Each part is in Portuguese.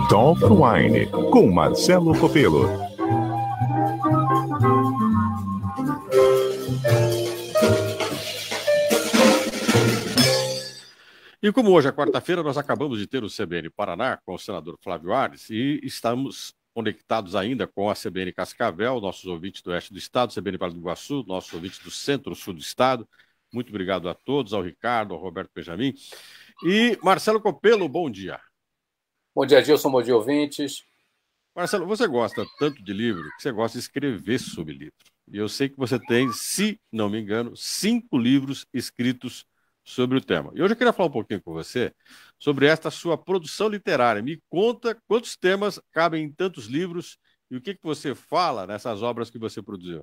Talk Wine, com Marcelo Copelo. E como hoje é quarta-feira, nós acabamos de ter o CBN Paraná com o senador Flávio Arnes e estamos conectados ainda com a CBN Cascavel, nossos ouvintes do oeste do estado, CBN Vale do Iguaçu, nossos ouvintes do centro-sul do estado. Muito obrigado a todos, ao Ricardo, ao Roberto Benjamin. E Marcelo Copelo, bom dia. Bom dia, Gilson, bom dia, ouvintes. Marcelo, você gosta tanto de livro que você gosta de escrever sobre livro. E eu sei que você tem, se não me engano, 5 livros escritos sobre o tema. E hoje eu queria falar um pouquinho com você sobre esta sua produção literária. Me conta quantos temas cabem em tantos livros e o que você fala nessas obras que você produziu.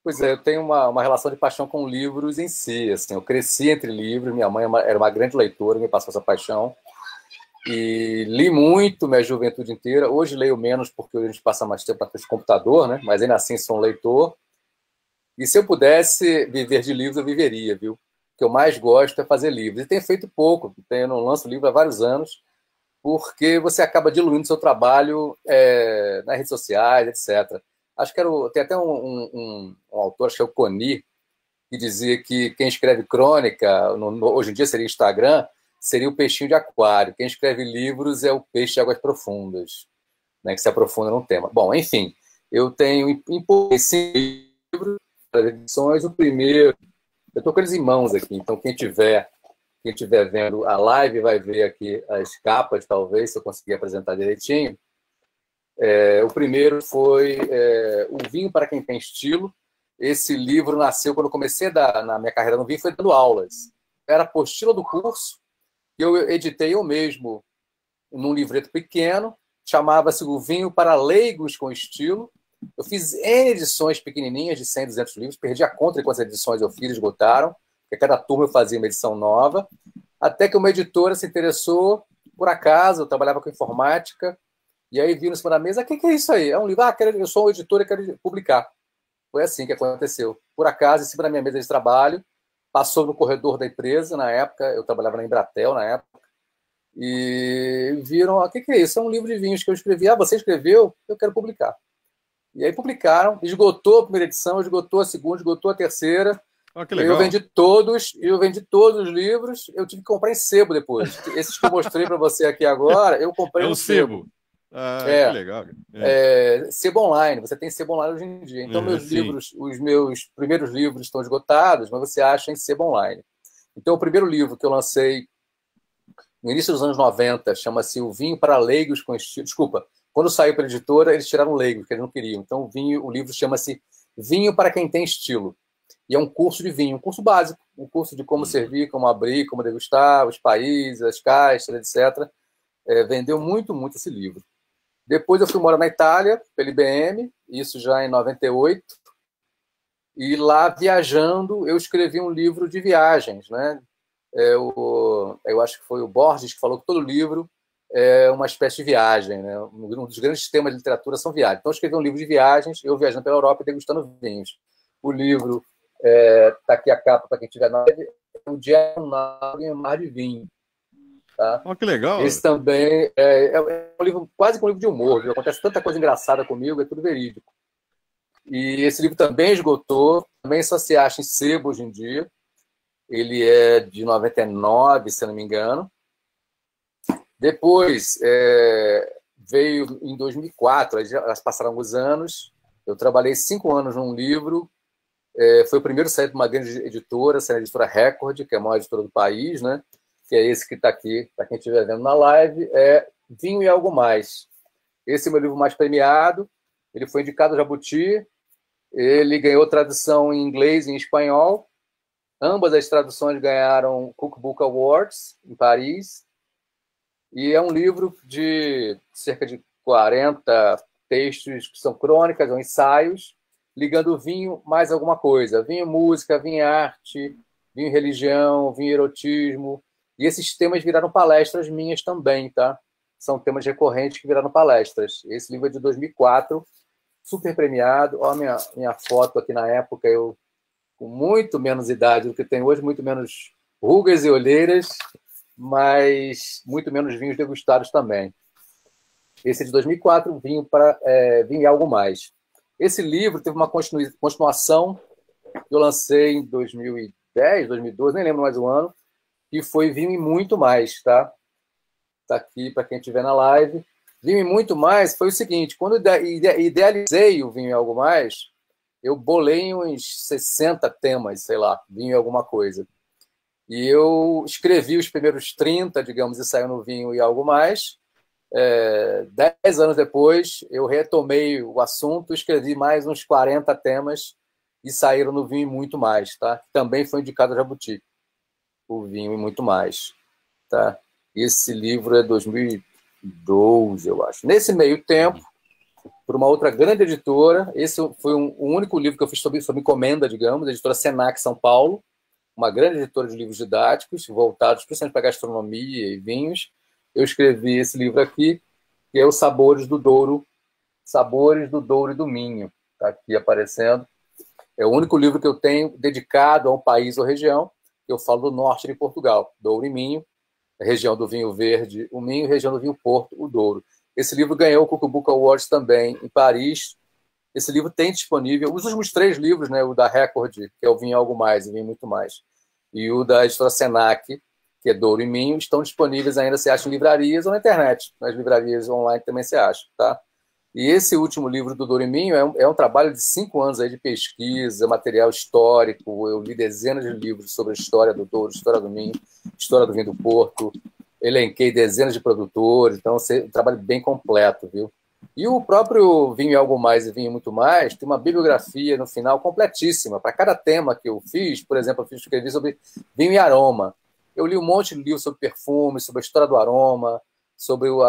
Pois é, eu tenho uma relação de paixão com livros em si. Assim, eu cresci entre livros, minha mãe era uma grande leitora, me passou essa paixão. E li muito minha juventude inteira. Hoje leio menos porque a gente passa mais tempo na frente do computador, né? Mas ainda assim sou um leitor. E se eu pudesse viver de livros, eu viveria, viu? O que eu mais gosto é fazer livros. E tenho feito pouco, eu não lanço livro há vários anos, porque você acaba diluindo seu trabalho nas redes sociais, etc. Acho que tem até um autor, acho que é o Coni, que dizia que quem escreve crônica, hoje em dia seria Instagram, seria o peixinho de aquário. Quem escreve livros é o peixe de águas profundas, né, que se aprofunda num tema. Bom, enfim, eu tenho em 5 livros, edições. O primeiro, eu estou com eles em mãos aqui, então quem estiver vendo a live vai ver aqui as capas, talvez, se eu conseguir apresentar direitinho. O primeiro foi O Vinho para Quem Tem Estilo. Esse livro nasceu quando eu comecei na minha carreira no vinho, foi dando aulas. Era a apostila do curso, que eu editei eu mesmo num livreto pequeno, chamava-se O Vinho para Leigos com Estilo. Eu fiz N edições pequenininhas, de 100, 200 livros, perdi a conta de quantas edições eu fiz, esgotaram, porque cada turma eu fazia uma edição nova, até que uma editora se interessou, por acaso, eu trabalhava com informática, e aí viram em cima da mesa: o que é isso aí? É um livro? Eu sou um editor e quero publicar. Foi assim que aconteceu. Por acaso, em cima da minha mesa de trabalho, passou no corredor da empresa, na época, eu trabalhava na Embratel, na época, e viram: o que é isso? É um livro de vinhos que eu escrevi. Você escreveu? Eu quero publicar. E aí publicaram, esgotou a primeira edição, esgotou a segunda, esgotou a terceira. Que legal. Eu vendi todos os livros, eu tive que comprar em sebo depois. Esses que eu mostrei para você aqui agora, eu comprei no sebo. Que legal. Sebo online, você tem sebo online hoje em dia. Então, os meus primeiros livros estão esgotados, mas você acha em sebo online. Então, o primeiro livro que eu lancei no início dos anos 90 chama-se O Vinho para Leigos com Estilo. Desculpa, quando saiu pela editora, eles tiraram leigos, porque eles não queriam. Então, o livro chama-se Vinho para Quem Tem Estilo. E é um curso de vinho, um curso básico, um curso de como servir, como abrir, como degustar, os países, as caixas, etc. Vendeu muito, muito esse livro. Depois eu fui morar na Itália, pela IBM, isso já em 98. E lá, viajando, eu escrevi um livro de viagens, né? Eu acho que foi o Borges que falou que todo livro é uma espécie de viagem, né? Um dos grandes temas de literatura são viagens. Então, eu escrevi um livro de viagens, eu viajando pela Europa e degustando vinhos. O livro, está aqui a capa para quem estiver na live, é O Dia em Mar de Vinho. Tá? Que legal. Esse também é um livro, quase que um livro de humor, viu? Acontece tanta coisa engraçada comigo, é tudo verídico. E esse livro também esgotou, também só se acha em sebo hoje em dia. Ele é de 99, se não me engano. Depois, veio em 2004, já passaram alguns anos, eu trabalhei 5 anos num livro, foi o primeiro sair de uma grande editora, a editora Record, que é a maior editora do país, né? Que é esse que está aqui, para quem estiver vendo na live, é Vinho e Algo Mais. Esse é o meu livro mais premiado, ele foi indicado ao Jabuti, ele ganhou tradução em inglês e em espanhol, ambas as traduções ganharam Cookbook Awards, em Paris, e é um livro de cerca de 40 textos que são crônicas ou ensaios, ligando o vinho mais alguma coisa. Vinho música, vinho arte, vinho religião, vinho erotismo. E esses temas viraram palestras minhas também, tá? São temas recorrentes que viraram palestras. Esse livro é de 2004, super premiado. Olha a minha foto aqui na época, eu com muito menos idade do que tenho hoje, muito menos rugas e olheiras, mas muito menos vinhos degustados também. Esse é de 2004, Vinho e Algo Mais. Esse livro teve uma continuação que eu lancei em 2010, 2012, nem lembro mais o ano, que foi Vinho e Muito Mais, tá? Tá aqui para quem estiver na live. Vinho e Muito Mais foi o seguinte, quando eu idealizei o Vinho e Algo Mais, eu bolei uns 60 temas, sei lá, vinho e alguma coisa. E eu escrevi os primeiros 30, digamos, e saiu no Vinho e Algo Mais. 10 anos depois, eu retomei o assunto, escrevi mais uns 40 temas e saíram no Vinho e Muito Mais, tá? Também foi indicado a Jabuti, o Vinho e Muito Mais, tá? Esse livro é 2012, eu acho. Nesse meio tempo, por uma outra grande editora, esse foi o único livro que eu fiz sob encomenda, digamos, a editora Senac São Paulo, uma grande editora de livros didáticos, voltados principalmente para gastronomia e vinhos. Eu escrevi esse livro aqui, que é o Sabores do Douro e do Minho. Está aqui aparecendo. É o único livro que eu tenho dedicado a um país ou região. Eu falo do norte de Portugal, Douro e Minho, região do vinho verde, o Minho, região do vinho Porto, o Douro. Esse livro ganhou o Cookbook Awards também, em Paris. Esse livro tem disponível, os últimos 3 livros, né, o da Record, que é o Vinho Algo Mais e Vinho Muito Mais, e o da editora Senac, que é Douro e Minho, estão disponíveis ainda, se acha em livrarias ou na internet. Nas livrarias online também se acha, tá? E esse último livro do Douro e Minho é um trabalho de 5 anos aí de pesquisa, material histórico. Eu li dezenas de livros sobre a história do Douro, história do Minho, história do vinho do Porto. Elenquei dezenas de produtores, então é um trabalho bem completo, viu? E o próprio Vinho e Algo Mais e Vinho e Muito Mais tem uma bibliografia no final completíssima. Para cada tema que eu fiz, por exemplo, eu escrevi sobre vinho e aroma. Eu li um monte de livros sobre perfume, sobre a história do aroma, sobre o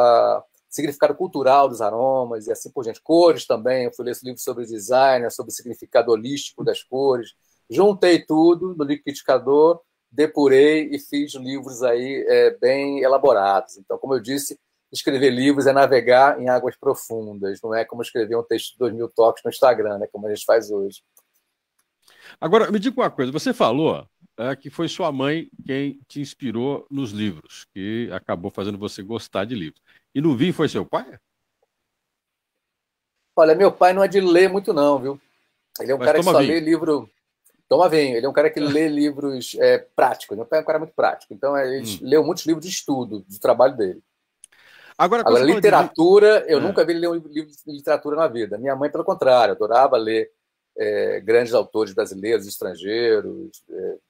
significado cultural dos aromas e assim por diante. Cores também, eu fui ler esse livro sobre design, sobre o significado holístico das cores. Juntei tudo no liquidificador, depurei e fiz livros aí bem elaborados. Então, como eu disse, escrever livros é navegar em águas profundas, não é como escrever um texto de 2000 toques no Instagram, né, como a gente faz hoje. Agora, me diga uma coisa, você falou que foi sua mãe quem te inspirou nos livros, que acabou fazendo você gostar de livros. E no vinho foi seu pai? Olha, meu pai não é de ler muito não, viu? Ele é um cara que só lê livro... Toma vinho. Ele é um cara que lê livros práticos. Meu pai é um cara muito prático. Então, ele leu muitos livros de estudo, do trabalho dele. Agora literatura, eu nunca vi ele ler um livro de literatura na vida. Minha mãe, pelo contrário, adorava ler grandes autores brasileiros, estrangeiros,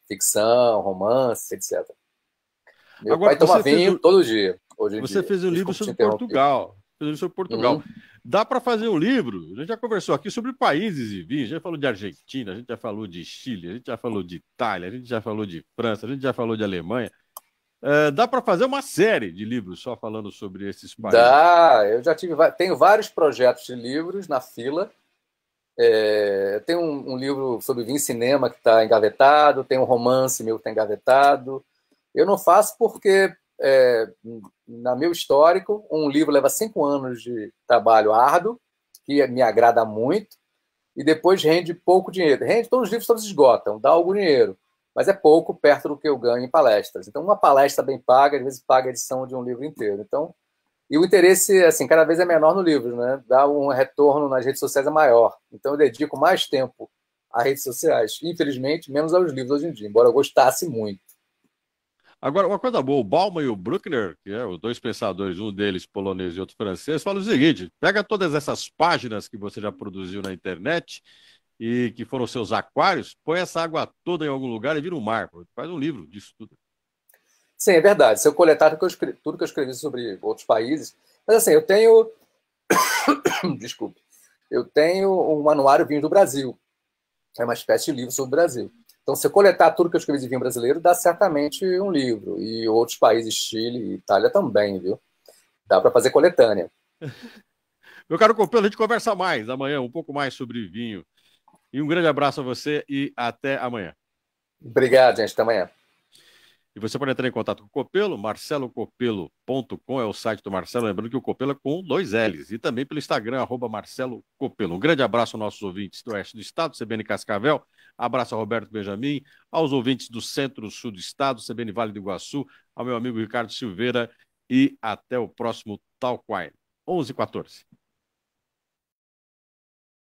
ficção, romance, etc. Meu pai toma vinho todo dia. Você fez um livro sobre Portugal. Dá para fazer um livro, a gente já conversou aqui sobre países e vinhos, a gente já falou de Argentina, a gente já falou de Chile, a gente já falou de Itália, a gente já falou de França, a gente já falou de Alemanha. Dá para fazer uma série de livros só falando sobre esses países? Dá, eu já tenho vários projetos de livros na fila. Tem um livro sobre vinho e cinema que está engavetado, tem um romance meu que está engavetado. Eu não faço porque, no meu histórico, um livro leva 5 anos de trabalho árduo, que me agrada muito, e depois rende pouco dinheiro. Todos os livros todos esgotam, dá algum dinheiro, mas é pouco perto do que eu ganho em palestras. Então, uma palestra bem paga, às vezes paga a edição de um livro inteiro. Então, e o interesse, assim, cada vez é menor no livro, né? Dá um retorno nas redes sociais é maior. Então, eu dedico mais tempo às redes sociais. Infelizmente, menos aos livros hoje em dia, embora eu gostasse muito. Agora, uma coisa boa, o Bauman e o Bruckner, que é os 2 pensadores, um deles polonês e outro francês, falam o seguinte: pega todas essas páginas que você já produziu na internet e que foram seus aquários, põe essa água toda em algum lugar e vira um mar. Faz um livro disso tudo. Sim, é verdade. Se eu coletar tudo que eu escrevi sobre outros países... Mas assim, eu tenho... Desculpe. Eu tenho um anuário Vinho do Brasil. É uma espécie de livro sobre o Brasil. Então, se eu coletar tudo que eu escrevi de vinho brasileiro, dá certamente um livro. E outros países, Chile e Itália também, viu? Dá para fazer coletânea. Meu caro companheiro, a gente conversa mais amanhã, um pouco mais sobre vinho. E um grande abraço a você e até amanhã. Obrigado, gente. Até amanhã. E você pode entrar em contato com o Copelo, marcelocopelo.com é o site do Marcelo, lembrando que o Copelo é com 2 L's, e também pelo Instagram, @marcelocopelo. Um grande abraço aos nossos ouvintes do Oeste do Estado, CBN Cascavel, abraço a Roberto Benjamin, aos ouvintes do Centro-Sul do Estado, CBN Vale do Iguaçu, ao meu amigo Ricardo Silveira, e até o próximo Talk Wine. 11h14.